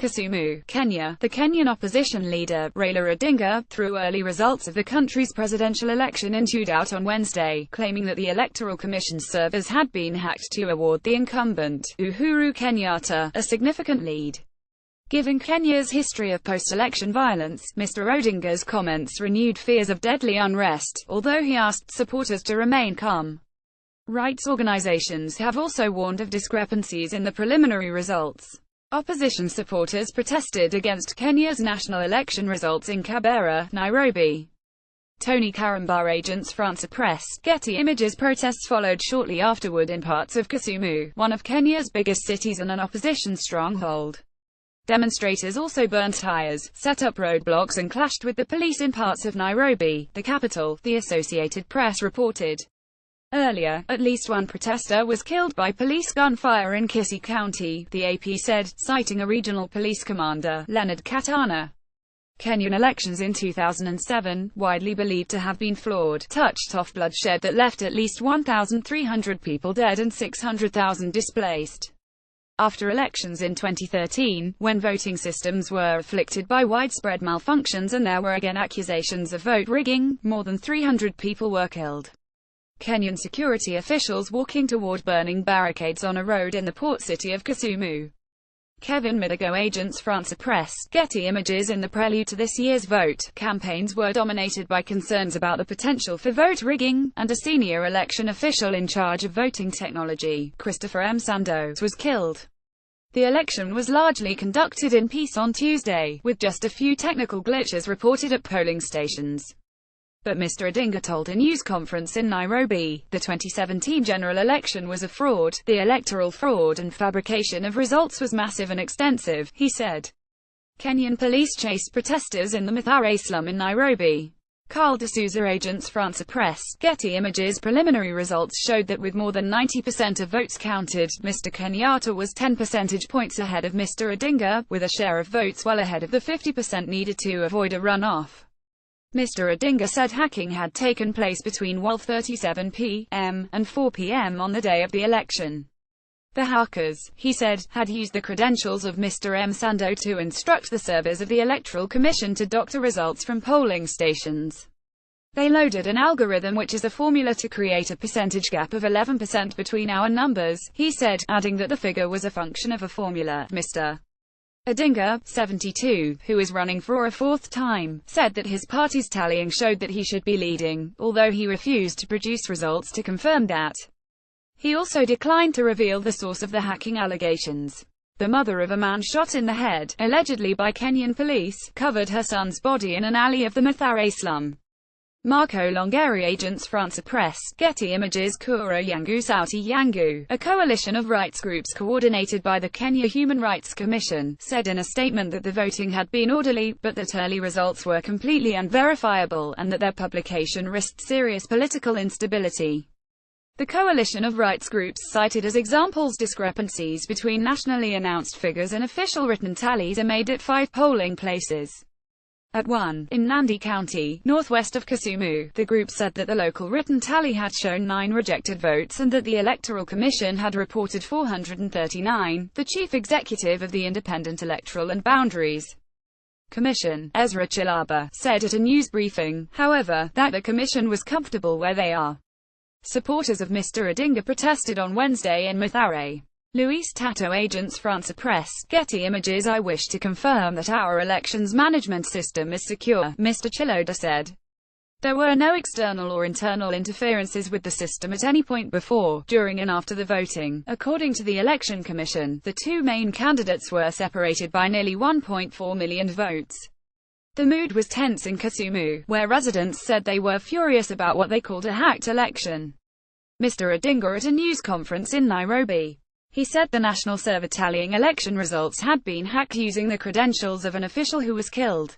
Kisumu, Kenya. The Kenyan opposition leader, Raila Odinga, threw early results of the country's presidential election into doubt on Wednesday, claiming that the Electoral Commission's servers had been hacked to award the incumbent, Uhuru Kenyatta, a significant lead. Given Kenya's history of post-election violence, Mr. Odinga's comments renewed fears of deadly unrest, although he asked supporters to remain calm. Rights organizations have also warned of discrepancies in the preliminary results. Opposition supporters protested against Kenya's national election results in Kibera, Nairobi. Tony Karamba Agents France Press, Getty Images. Protests followed shortly afterward in parts of Kisumu, one of Kenya's biggest cities and an opposition stronghold. Demonstrators also burned tires, set up roadblocks and clashed with the police in parts of Nairobi, the capital, the Associated Press reported. Earlier, at least one protester was killed by police gunfire in Kisii County, the AP said, citing a regional police commander, Leonard Katana. Kenyan elections in 2007, widely believed to have been flawed, touched off bloodshed that left at least 1,300 people dead and 600,000 displaced. After elections in 2013, when voting systems were afflicted by widespread malfunctions and there were again accusations of vote rigging, more than 300 people were killed. Kenyan security officials walking toward burning barricades on a road in the port city of Kisumu. Kevin Midigo Agents France Press, Getty Images. In the prelude to this year's vote, campaigns were dominated by concerns about the potential for vote rigging, and a senior election official in charge of voting technology, Christopher M. Sandoz, was killed. The election was largely conducted in peace on Tuesday, with just a few technical glitches reported at polling stations. But Mr. Odinga told a news conference in Nairobi, the 2017 general election was a fraud, the electoral fraud and fabrication of results was massive and extensive, he said. Kenyan police chased protesters in the Mathare slum in Nairobi. Carl D'Souza Agents France Press, Getty Images. Preliminary results showed that with more than 90% of votes counted, Mr. Kenyatta was 10 percentage points ahead of Mr. Odinga, with a share of votes well ahead of the 50% needed to avoid a runoff. Mr. Odinga said hacking had taken place between 12:37 p.m. and 4 p.m. on the day of the election. The hackers, he said, had used the credentials of Mr. M. Sandoz to instruct the servers of the Electoral Commission to doctor results from polling stations. They loaded an algorithm which is a formula to create a percentage gap of 11% between our numbers, he said, adding that the figure was a function of a formula. Mr. Odinga, 72, who is running for a fourth time, said that his party's tallying showed that he should be leading, although he refused to produce results to confirm that. He also declined to reveal the source of the hacking allegations. The mother of a man shot in the head, allegedly by Kenyan police, covered her son's body in an alley of the Mathare slum. Marco Longeri Agents France Press, Getty Images. Kura Yangu Sauti Yangu, a coalition of rights groups coordinated by the Kenya Human Rights Commission, said in a statement that the voting had been orderly, but that early results were completely unverifiable, and that their publication risked serious political instability. The coalition of rights groups cited as examples discrepancies between nationally announced figures and official written tallies are made at 5 polling places. At one, in Nandi County, northwest of Kisumu, the group said that the local written tally had shown 9 rejected votes and that the Electoral Commission had reported 439. The chief executive of the Independent Electoral and Boundaries Commission, Ezra Chilaba, said at a news briefing, however, that the commission was comfortable where they are. Supporters of Mr. Odinga protested on Wednesday in Mathare. Luis Tato Agents France Press, Getty Images. I wish to confirm that our elections management system is secure, Mr. Chiloda said. There were no external or internal interferences with the system at any point before, during and after the voting. According to the Election Commission, the 2 main candidates were separated by nearly 1.4 million votes. The mood was tense in Kisumu, where residents said they were furious about what they called a hacked election. Mr. Odinga at a news conference in Nairobi. He said the national server tallying election results had been hacked using the credentials of an official who was killed.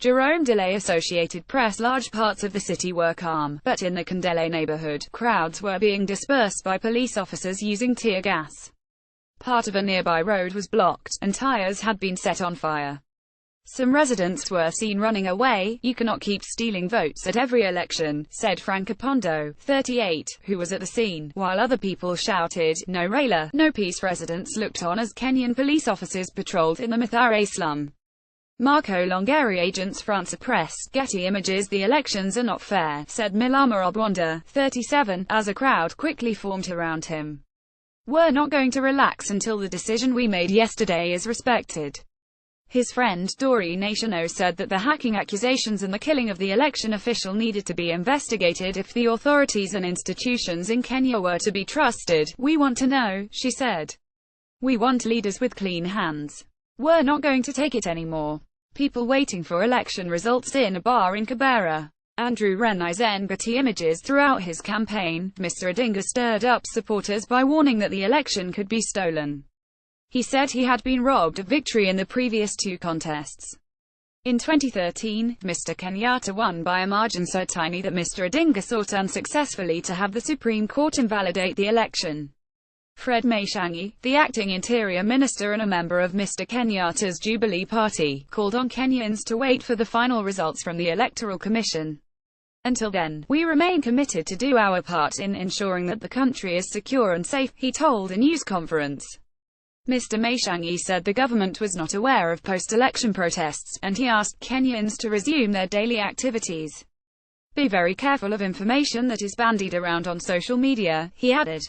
Jerome Delay Associated Press. Large parts of the city were calm, but in the Kandele neighborhood, crowds were being dispersed by police officers using tear gas. Part of a nearby road was blocked, and tires had been set on fire. Some residents were seen running away. "You cannot keep stealing votes at every election," said Frank Apondo, 38, who was at the scene, while other people shouted, "No Raila, no peace." Residents looked on as Kenyan police officers patrolled in the Mathare slum. Marco Longeri agents France Press, Getty Images. "The elections are not fair," said Milama Obwanda, 37, as a crowd quickly formed around him. "We're not going to relax until the decision we made yesterday is respected." His friend Dory Nationo said that the hacking accusations and the killing of the election official needed to be investigated if the authorities and institutions in Kenya were to be trusted. "We want to know," she said. "We want leaders with clean hands. We're not going to take it anymore." People waiting for election results in a bar in Kibera. Andrew Renizen, Getty Images. Throughout his campaign, Mr. Odinga stirred up supporters by warning that the election could be stolen. He said he had been robbed of victory in the previous two contests. In 2013, Mr. Kenyatta won by a margin so tiny that Mr. Odinga sought unsuccessfully to have the Supreme Court invalidate the election. Fred Matiang'i, the acting Interior Minister and a member of Mr. Kenyatta's Jubilee Party, called on Kenyans to wait for the final results from the Electoral Commission. "Until then, we remain committed to do our part in ensuring that the country is secure and safe," he told a news conference. Mr. Matiang'i said the government was not aware of post-election protests, and he asked Kenyans to resume their daily activities. "Be very careful of information that is bandied around on social media," he added.